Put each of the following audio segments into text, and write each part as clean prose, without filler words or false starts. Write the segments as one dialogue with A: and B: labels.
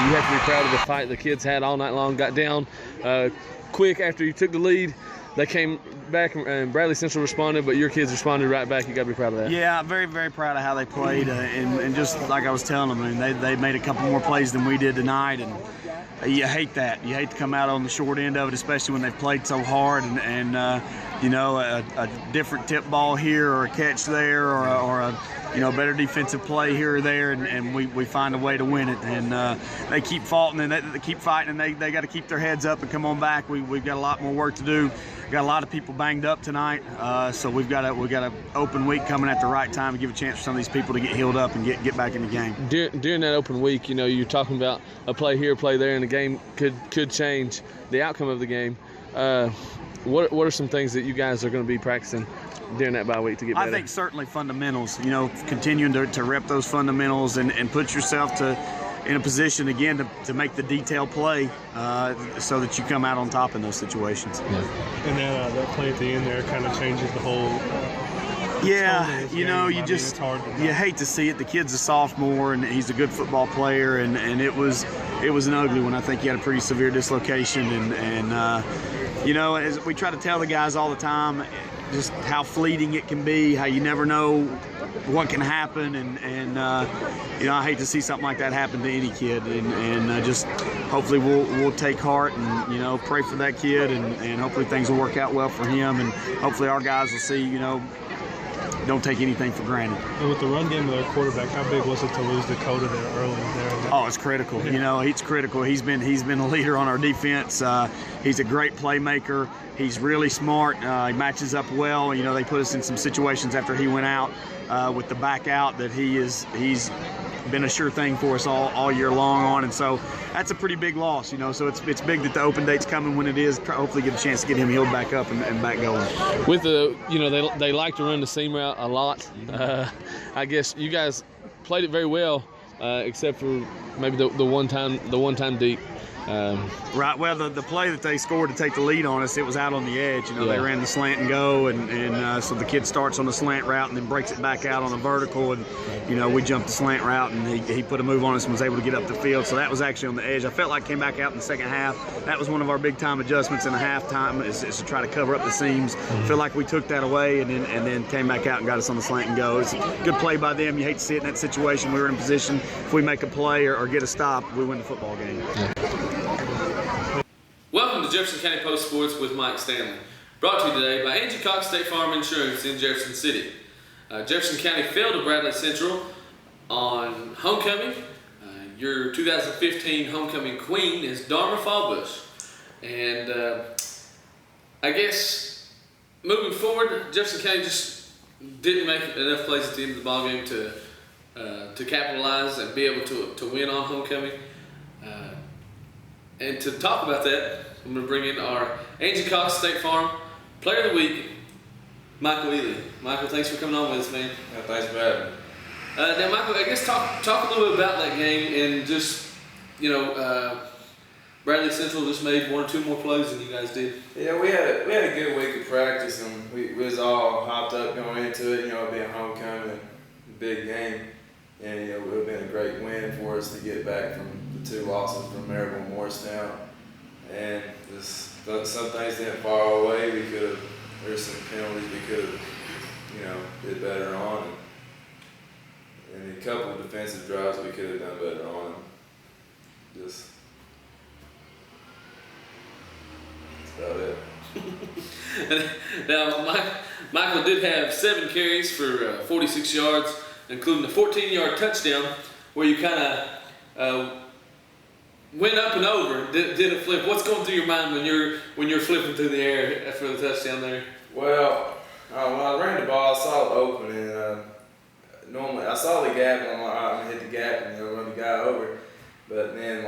A: you have to be proud of the fight the kids had all night long. Got down quick after you took the lead. They came back and Bradley Central responded, but your kids responded right back. You got to be proud of that.
B: Yeah, I'm very, very proud of how they played. And just like I was telling them, I mean, they made a couple more plays than we did tonight. And you hate that. You hate to come out on the short end of it, especially when they've played so hard. And you know, a different tip ball here or a catch there or a better defensive play here or there, and we find a way to win it. And they keep fighting and they keep fighting, and they got to keep their heads up and come on back. We've got a lot more work to do. Got a lot of people banged up tonight, so we've got an open week coming at the right time to give a chance for some of these people to get healed up and get back in the game.
A: During that open week, you know, you're talking about a play here, a play there, and the game could change the outcome of the game. What are some things that you guys are going to be practicing during that bye week to get better?
B: I think certainly fundamentals. You know, continuing to rep those fundamentals and put yourself in a position again to make the detail play so that you come out on top in those situations.
A: Yeah.
C: And then that play at the end there kind of changes the whole.
B: Yeah, you know, you hate to see it. The kid's a sophomore and he's a good football player, and it was an ugly one. I think he had a pretty severe dislocation, and you know, as we try to tell the guys all the time, just how fleeting it can be, how you never know what can happen, and you know, I hate to see something like that happen to any kid, and just hopefully we'll take heart and, you know, pray for that kid, and hopefully things will work out well for him, and hopefully our guys will see, you know, don't take anything for granted.
C: And with the run game of their quarterback, how big was it to lose Dakota there early?
B: Oh, it's critical. Yeah. You know, he's critical. He's been a leader on our defense. He's a great playmaker. He's really smart. He matches up well. You know, they put us in some situations after he went out with the back out that he's been a sure thing for us all year long on, and so that's a pretty big loss, you know. So it's big that the open date's coming when it is. Hopefully get a chance to get him healed back up and back going.
A: With the, you know, they like to run the seam route a lot. I guess you guys played it very well, except for maybe the one time deep.
B: Right. Well, the play that they scored to take the lead on us, it was out on the edge. You know,
A: yeah.
B: They ran the slant and go, and so the kid starts on the slant route and then breaks it back out on a vertical, and you know, we jumped the slant route and he put a move on us and was able to get up the field. So that was actually on the edge. I felt like came back out in the second half. That was one of our big time adjustments in the halftime is to try to cover up the seams. I feel like we took that away and then came back out and got us on the slant and go. It's a good play by them. You hate to see it in that situation. We were in position. If we make a play or get a stop, we win the football game.
A: Yeah. Welcome to Jefferson County Post Sports with Mike Stanley. Brought to you today by Angie Cox State Farm Insurance in Jefferson City. Jefferson County fell to Bradley Central on homecoming. Your 2015 homecoming queen is Dharma Fallbush. And I guess moving forward, Jefferson County just didn't make enough plays at the end of the ballgame to capitalize and be able to win on homecoming. And to talk about that, I'm going to bring in our Angie Cox State Farm Player of the Week, Michael Ealy. Michael, thanks for coming on with us, man.
D: Yeah, thanks for having me.
A: Now, Michael, I guess talk a little bit about that game and just, you know, Bradley Central just made one or two more plays than you guys did.
D: Yeah, we had a good week of practice, and we was all hopped up going into it. You know, being homecoming, big game, and you know, it would have been a great win for us to get back from the two losses from Maryville and Morristown. And just some things didn't fall our way. There's some penalties we could have, you know, did better on, and a couple of defensive drives we could have done better on. Just that's about it.
A: Now, Michael did have 7 carries for 46 yards, including a 14-yard touchdown, where you kind of went up and over, did a flip. What's going through your mind when you're flipping through the air after the touchdown there?
D: Well, when I ran the ball, I saw it open, and normally I saw the gap, and I'm like, I'm gonna hit the gap and run the guy over. But then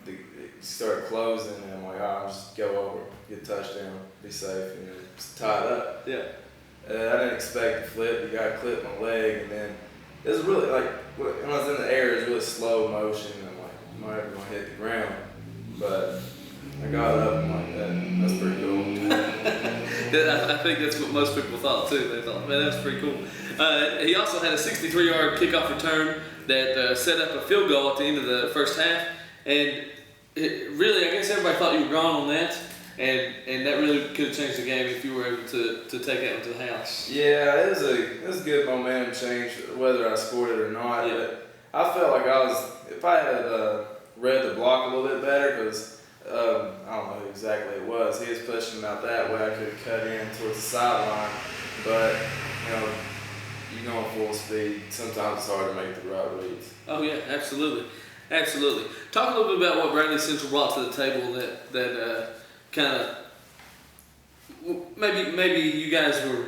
D: it started closing, and I'm like, I'll just go over, get a touchdown, be safe, and just tie it up.
A: Yeah.
D: I didn't expect the flip. The guy clipped my leg, and then it was really when I was in the air, it was really slow motion. And I'm like, I'm not ever gonna hit the ground, but I got up and like that's pretty cool.
A: I think that's what most people thought too. They thought, man, that's pretty cool. He also had a 63-yard kickoff return that set up a field goal at the end of the first half, And really, I guess everybody thought you were gone on that, and that really could have changed the game if you were able to take that into the house.
D: Yeah, it was a good momentum change, whether I scored it or not.
A: Yeah.
D: But I felt like if I had read the block a little bit better, because I don't know who exactly it was. He was pushing him out that way. I could have cut in towards the sideline, but you going full speed. Sometimes it's hard to make the right reads.
A: Oh yeah, absolutely. Absolutely. Talk a little bit about what Bradley Central brought to the table that kind of maybe you guys were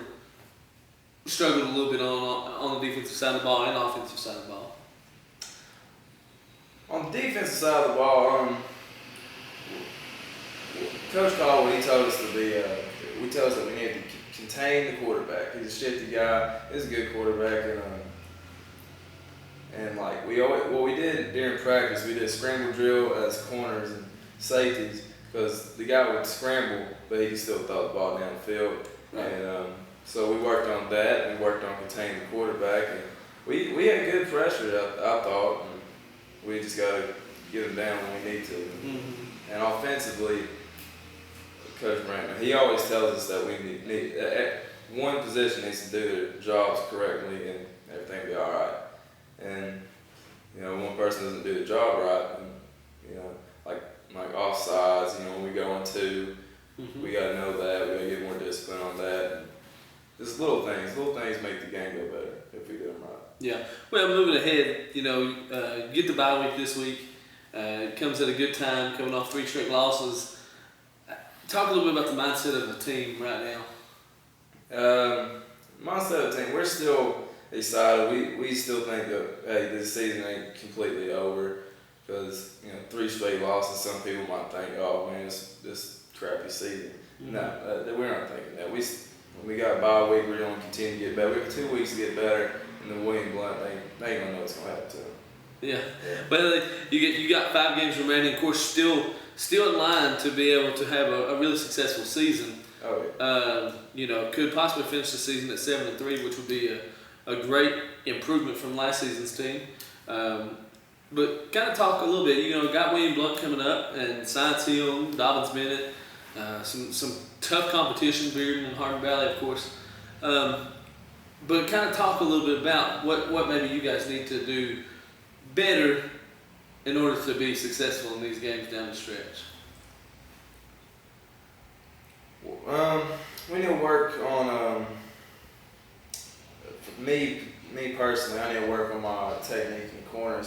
A: struggling a little bit on the defensive side of the ball and offensive side of the ball.
D: On the defensive side of the ball, Coach Caldwell, he told us we told us that we needed to contain the quarterback. He's a shifty guy. He's a good quarterback, and like what we did during practice, we did a scramble drill as corners and safeties, because the guy would scramble, but he could still throw the ball downfield.
A: Right.
D: And so we worked on that, and we worked on containing the quarterback, and we had good pressure, I thought. And we just got to get them down when we need to.
A: Mm-hmm.
D: And offensively, Coach Brandon, he always tells us that we need one position needs to do their jobs correctly, and everything will be all right. And one person doesn't do the job right, and like offsides. When we go on two, we got to know that. We got to get more discipline on that. And just little things. Little things make the game go better if we do them right.
A: Yeah. Well, moving ahead, get the bye week this week. It comes at a good time, coming off 3 straight losses. Talk a little bit about the mindset of the team right now.
D: Mindset of the team, we're still excited. We still think that, hey, this season ain't completely over, because 3 straight losses. Some people might think, oh man, it's this crappy season.
A: Mm-hmm.
D: No, we're not thinking that. When we got a bye week, we're going to continue to get better. We have 2 weeks to get better, and the William Blunt, they ain't gonna know what's gonna happen to them.
A: Yeah. But you got 5 games remaining. Of course, still in line to be able to have a really successful season.
D: Oh yeah.
A: Could possibly finish the season at 7-3, which would be a great improvement from last season's team. But kind of talk a little bit. Got William Blunt coming up, and Science Hill, Dobbins Bennett, some tough competition, Bearden and Hardin Valley, of course. But kind of talk a little bit about what maybe you guys need to do better in order to be successful in these games down the stretch.
D: We need to work on me personally. I need to work on my technique in corner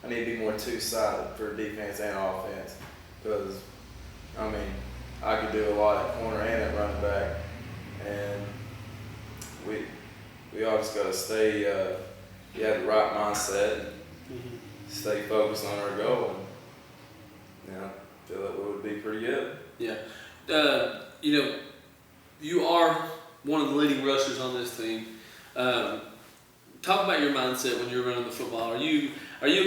D: I need to be more two-sided for defense and offense, because I could do a lot at corner and at running back, and we all just got to stay. You have the right mindset, and stay focused on our goal, and feel like we would be pretty good.
A: Yeah. You are one of the leading rushers on this team. Talk about your mindset when you're running the football. Are you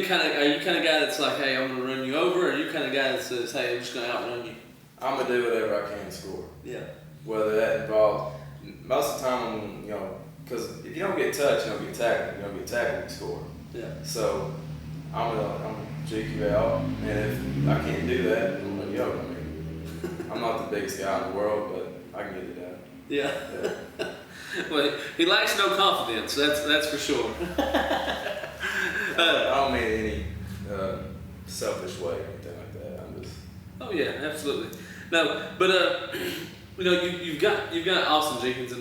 A: kind of guy that's like, hey, I'm going to run you over, or are you kind of guy that says, hey, I'm just going to outrun you?
D: I'm going to do whatever I can to score.
A: Yeah.
D: Whether that involves, most of the time, because if you don't get touched, you don't get tackled. You don't get tackled, you score.
A: Yeah.
D: So I'm gonna juke you out, and if I can't do that, I'm gonna yell at me. I'm not the biggest guy in the world, but I can get it done.
A: Yeah. Well, he lacks no confidence. That's for sure.
D: I don't mean any selfish way or anything like that. I'm just.
A: Oh yeah, absolutely. No, but you've got Austin Jenkins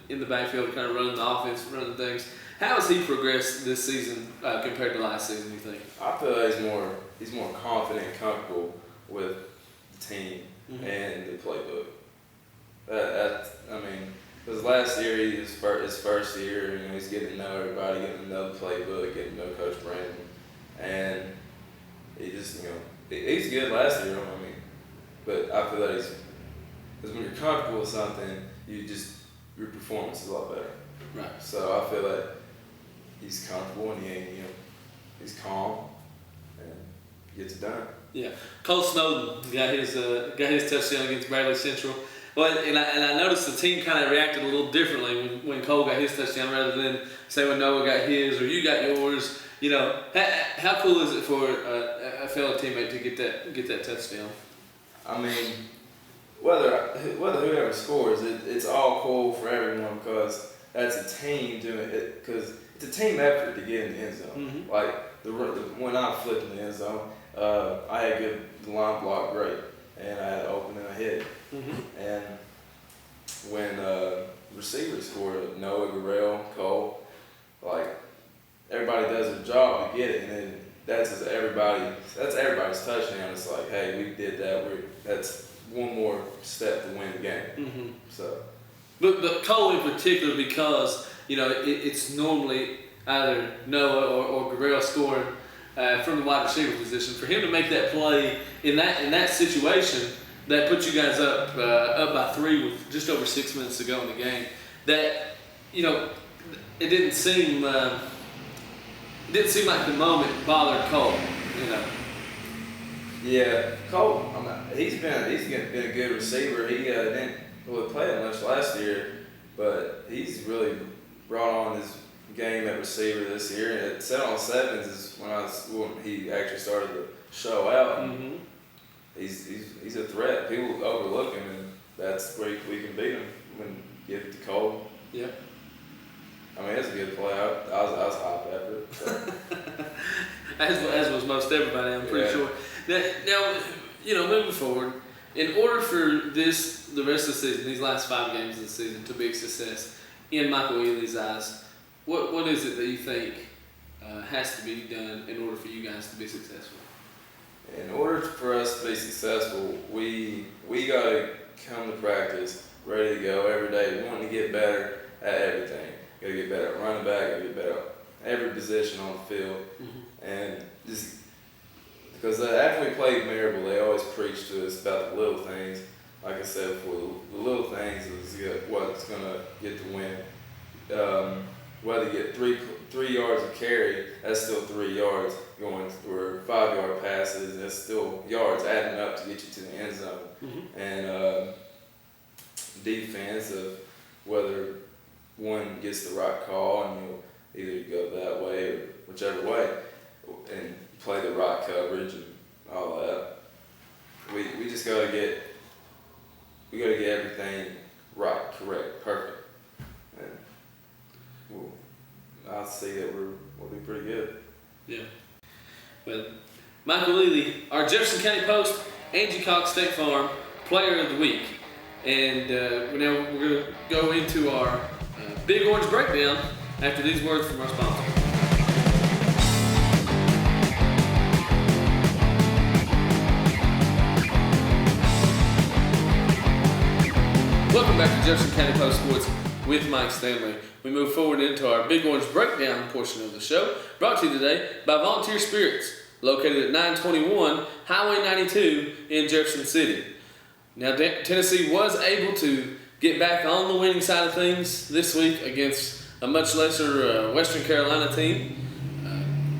A: in the backfield, kind of running the offense, running things. How has he progressed this season compared to last season, you think?
D: I feel like he's more confident and comfortable with the team and the playbook. Because last year, his first year, he's getting to know everybody, getting to know the playbook, getting to know Coach Brandon, and he just, he's good last year. But I feel like because when you're comfortable with something, your performance is a lot better.
A: Right.
D: So I feel like he's comfortable and he's calm and gets it done.
A: Yeah. Cole Snowden got his touchdown against Bradley Central. Well, and I noticed the team kind of reacted a little differently when Cole got his touchdown rather than say when Noah got his or you got yours. How cool is it for a fellow teammate to get that touchdown?
D: I mean, whether whoever scores, it's all cool for everyone because that's a team doing it. Because it's a team effort to get in the end zone. Like when I flipped in the end zone, I had good line block, great, and I had open and I hit. And when receivers scored, Noah, Gurrell, Cole, like everybody does their job to get it, and then that's everybody's touchdown. It's like, hey, we did that. That's one more step to win the game. So,
A: but Cole in particular, because it's normally either Noah or Gurrell scoring from the wide receiver position. For him to make that play in that situation, that put you guys up by 3 with just over 6 minutes to go in the game. That it didn't seem like the moment bothered Cole.
D: Yeah, Cole. He's been a good receiver. He didn't really play that much last year, but he's really brought on his game at receiver this year. At 7-on-7s is when he actually started to show out. He's a threat. People overlook him, and that's where we can beat him when you give it to Cole.
A: Yeah.
D: I mean, it's a good play. I was hyped after it. So.
A: as was most everybody, I'm pretty sure. Now, moving forward, in order for the rest of the season, these last 5 games of the season, to be a success in Michael Ealy's eyes, what is it that you think has to be done in order for you guys to be successful?
D: In order for us to be successful, we got to come to practice ready to go every day, wanting to get better at everything. Got to get better at running back, got to get better at every position on the field. And just because after we played Maryville, they always preach to us about the little things. Like I said before, the little things is what's going to get the win. Whether you get 3 yards of carry, that's still 3 yards going, or 5-yard passes, that's still yards adding up to get you to the end zone. And defense of whether one gets the right call and you'll either go that way or whichever way and play the right coverage and all that. We just gotta get everything right, correct, perfect. And I see that we'll be pretty good.
A: Yeah. Well, Michael Ealy, our Jefferson County Post, Angie Cox State Farm Player of the Week. And now we're going to go into our Big Orange Breakdown after these words from our sponsor. Welcome back to Jefferson County Post Sports with Mike Stanley. We move forward into our Big Orange Breakdown portion of the show, brought to you today by Volunteer Spirits, located at 921 Highway 92 in Jefferson City. Now, Tennessee was able to get back on the winning side of things this week against a much lesser Western Carolina team.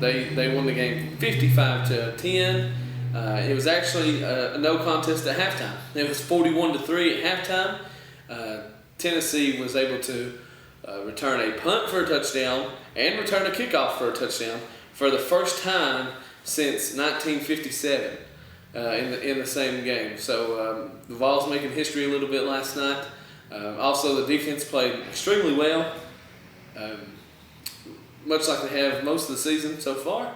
A: They won the game 55-10. It was actually a no contest at halftime. It was 41-3 at halftime. Tennessee was able to return a punt for a touchdown and return a kickoff for a touchdown for the first time since 1957 in the same game. So the Vols making history a little bit last night. Also, the defense played extremely well, much like they have most of the season so far.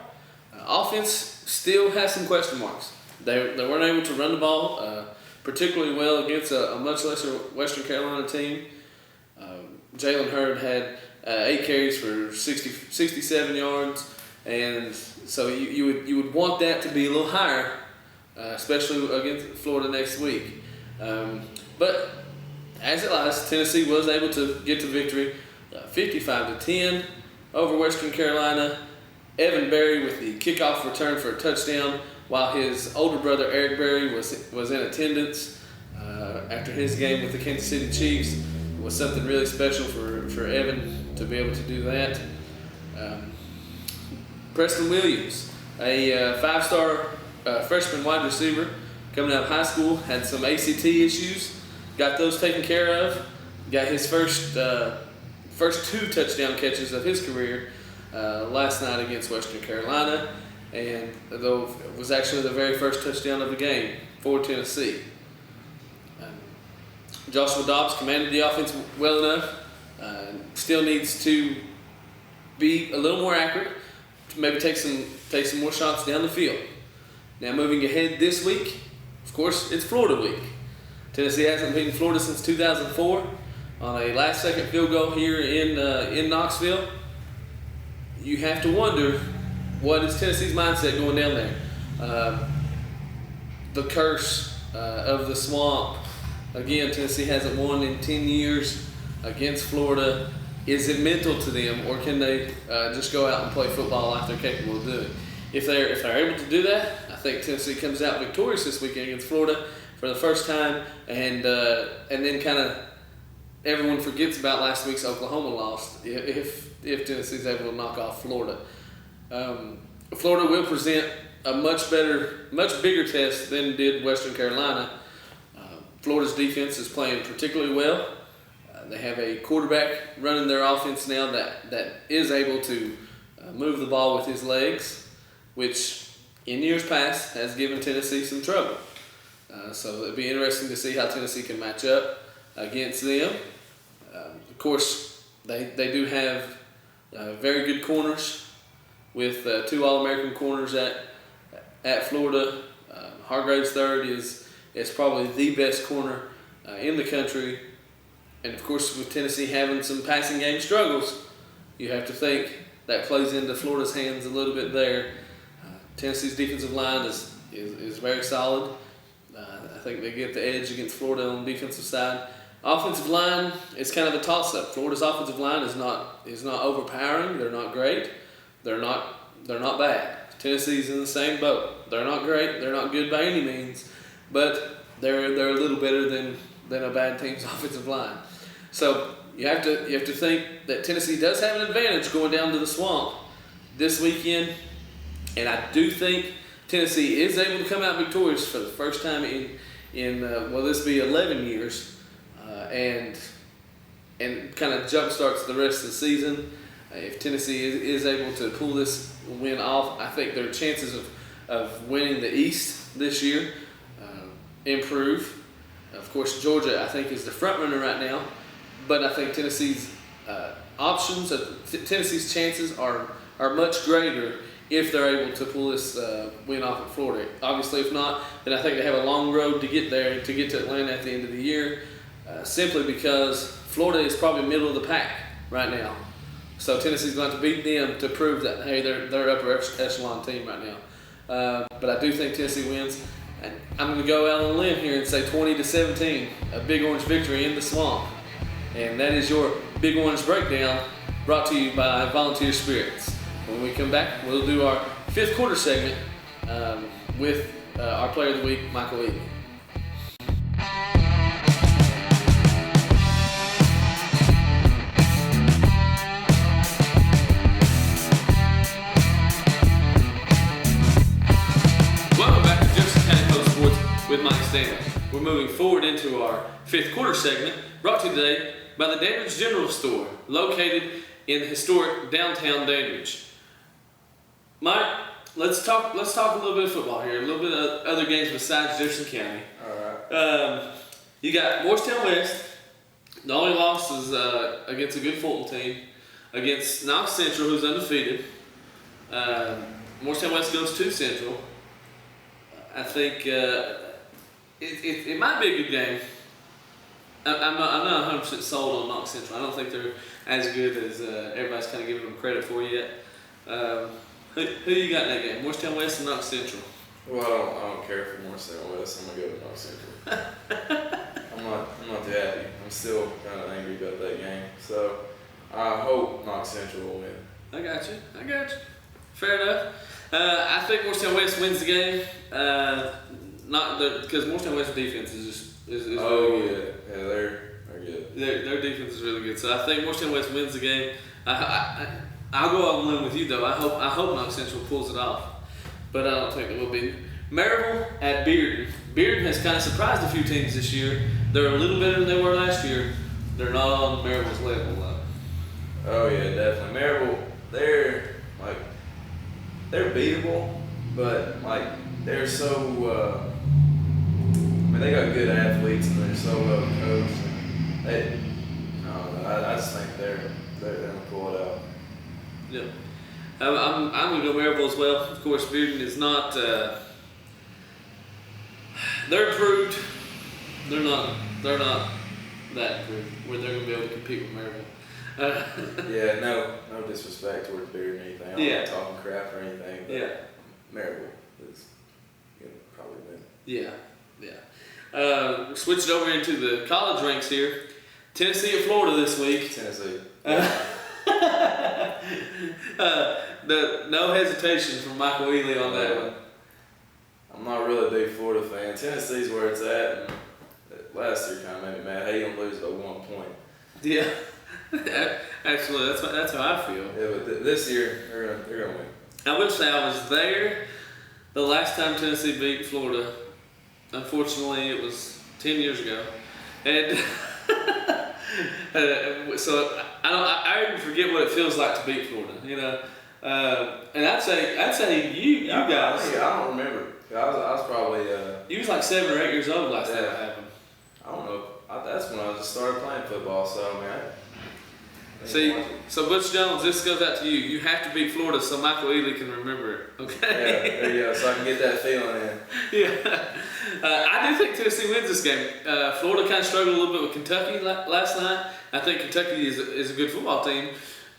A: Offense still has some question marks. They weren't able to run the ball particularly well against a much lesser Western Carolina team. Jalen Hurd had 8 carries for 67 yards, and so you would want that to be a little higher, especially against Florida next week. But as it lies, Tennessee was able to get to victory, 55-10 over Western Carolina. Evan Berry with the kickoff return for a touchdown, while his older brother Eric Berry was in attendance after his game with the Kansas City Chiefs. It was something really special for Evan to be able to do that. Preston Williams, a 5-star freshman wide receiver coming out of high school, had some ACT issues, got those taken care of, got his first 2 touchdown catches of his career last night against Western Carolina, and though it was actually the very first touchdown of the game for Tennessee. Joshua Dobbs commanded the offense well enough. Still needs to be a little more accurate, to maybe take some more shots down the field. Now moving ahead this week, of course, it's Florida week. Tennessee hasn't beaten Florida since 2004 on a last-second field goal here in Knoxville. You have to wonder, what is Tennessee's mindset going down there? The curse of the swamp. Again, Tennessee hasn't won in 10 years against Florida. Is it mental to them, or can they just go out and play football like they're capable of doing? If they're able to do that, I think Tennessee comes out victorious this weekend against Florida for the first time, and then kind of everyone forgets about last week's Oklahoma loss if Tennessee's able to knock off Florida. Florida will present a much bigger test than did Western Carolina. Florida's defense is playing particularly well. They have a quarterback running their offense now that is able to move the ball with his legs, which in years past has given Tennessee some trouble. So it'll be interesting to see how Tennessee can match up against them. Of course, they do have very good corners with 2 All-American corners at Florida. Hargrave's third is probably the best corner in the country. And of course, with Tennessee having some passing game struggles, you have to think that plays into Florida's hands a little bit there. Tennessee's defensive line is very solid. I think they get the edge against Florida on the defensive side. Offensive line is kind of a toss-up. Florida's offensive line is not overpowering. They're not great. They're not bad. Tennessee's in the same boat. They're not great. They're not good by any means, but they're a little better than a bad team's offensive line. So you have to think that Tennessee does have an advantage going down to the swamp this weekend, and I do think Tennessee is able to come out victorious for the first time in this be 11 years, and kind of jumpstarts the rest of the season. If Tennessee is able to pull this win off, I think their chances of winning the East this year improve. Of course, Georgia, I think, is the front runner right now, but I think Tennessee's Tennessee's chances are much greater if they're able to pull this win off at Florida. Obviously, if not, then I think they have a long road to get there, to get to Atlanta at the end of the year, simply because Florida is probably middle of the pack right now. So Tennessee's going to beat them to prove that, hey, they're upper echelon team right now. But I do think Tennessee wins. And I'm going to go out on a limb here and say 20-17, a Big Orange victory in the swamp. And that is your Big Orange Breakdown, brought to you by Volunteer Spirits. When we come back, we'll do our 5th quarter segment with our Player of the Week, Michael Ealy. With Mike Stanley. We're moving forward into our 5th quarter segment, brought to you today by the Dandridge General Store, located in historic downtown Dandridge. Mike, let's talk a little bit of football here, a little bit of other games besides Jefferson County.
D: All right.
A: You got Morristown West. The only loss is against a good Fulton team, against Knox Central, who's undefeated. Morristown West goes to Central. I think it might be a good game. I'm not 100% sold on Knox Central. I don't think they're as good as everybody's kind of giving them credit for yet. Who you got in that game? Morristown West and Knox Central?
D: Well, I don't care for Morristown West. I'm gonna go to Knox Central. I'm not too happy. I'm still kind of angry about that game. So I hope Knox Central will win.
A: I got you. Fair enough. I think Morristown West wins the game. Because Morristown West's defense is really good.
D: Yeah, they're good.
A: Their defense is really good. So I think Morristown West wins the game. I'll go out on a limb with you though. I hope Knox Central pulls it off, but I don't think it will be. Maryville at Bearden. Bearden has kind of surprised a few teams this year. They're a little better than they were last year. They're not on Maryville's level though.
D: Oh yeah, definitely. Maryville they're like they're beatable, but like they're so. I mean, they got good athletes and they're so well coached. They, I don't know. I just think they're gonna pull it out.
A: Yeah. I'm going to go Maryville as well. Of course, Bearden is not. They're improved. They're not that improved where they're going to be able to compete with Maryville.
D: Yeah, no disrespect towards Beard or anything. I'm not talking crap or anything. But
A: Yeah.
D: Maryville is probably win.
A: Yeah. Switch it over into the college ranks here. Tennessee and Florida this week.
D: Tennessee.
A: No hesitation from Michael Ealy on that one.
D: I'm not really a big Florida fan. Tennessee's where it's at. And last year kind of made me mad. How you gonna lose by 1 point?
A: Yeah. Actually, that's how I feel.
D: Yeah, but this year they're gonna win.
A: I will say I was there the last time Tennessee beat Florida. Unfortunately, it was 10 years ago, and so I even forget what it feels like to beat Florida. You know, and I'd say you guys.
D: I don't remember. I was probably.
A: You was like 7 or 8 years old last time it happened.
D: I don't know. That's when I just started playing football. So man.
A: See, so Butch Jones, this goes out to you. You have to beat Florida so Michael Ealy can remember it, okay?
D: Yeah, there you go, so I can get that feeling in.
A: Yeah. I do think Tennessee wins this game. Florida kind of struggled a little bit with Kentucky last night. I think Kentucky is a good football team.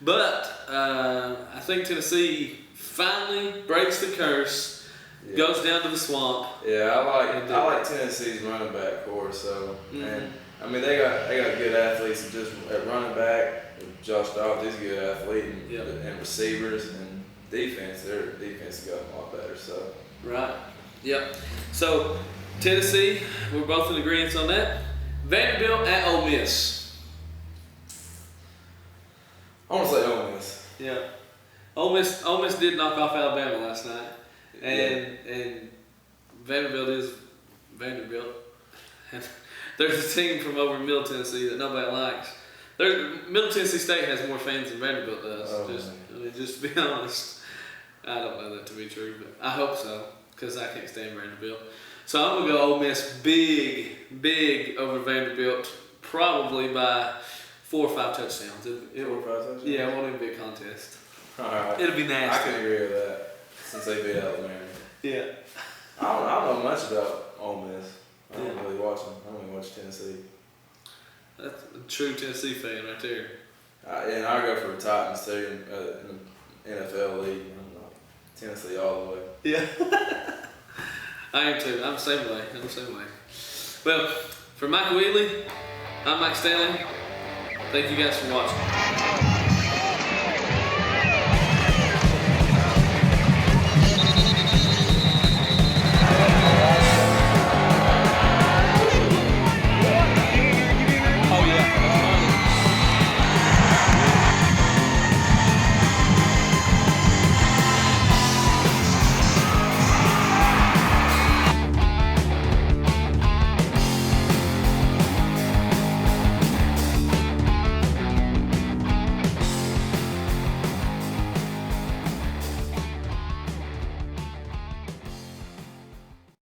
A: But I think Tennessee finally breaks the curse, goes down to the swamp.
D: Yeah, I like Tennessee's running back core, so, and I mean, they got good athletes and just at running back. Josh Dobbs is a good athlete and receivers and defense. Their defense has gotten a lot better. So
A: right, yep. So Tennessee, we're both in agreement on that. Vanderbilt at Ole Miss.
D: I want to say Ole Miss.
A: Yeah, Ole Miss did knock off Alabama last night, and Vanderbilt is Vanderbilt. There's a team from over in Middle Tennessee that nobody likes. Middle Tennessee State has more fans than Vanderbilt does. Just to be honest, I don't know that to be true, but I hope so because I can't stand Vanderbilt. So I'm gonna go Ole Miss big over Vanderbilt, probably by 4 or 5 touchdowns.
D: 4 or 5 touchdowns.
A: Yeah, it won't even be a contest.
D: All right.
A: It'll be nasty.
D: I can agree with that since they beat Alabama.
A: Yeah.
D: I don't know much about Ole Miss. I don't really watch them. I only watch Tennessee.
A: That's a true Tennessee fan right there.
D: And I go for the Titans too in the NFL league. Tennessee all the way.
A: Yeah. I am too. I'm the same way. Well, for Michael Ealy, I'm Mike Stanley. Thank you guys for watching.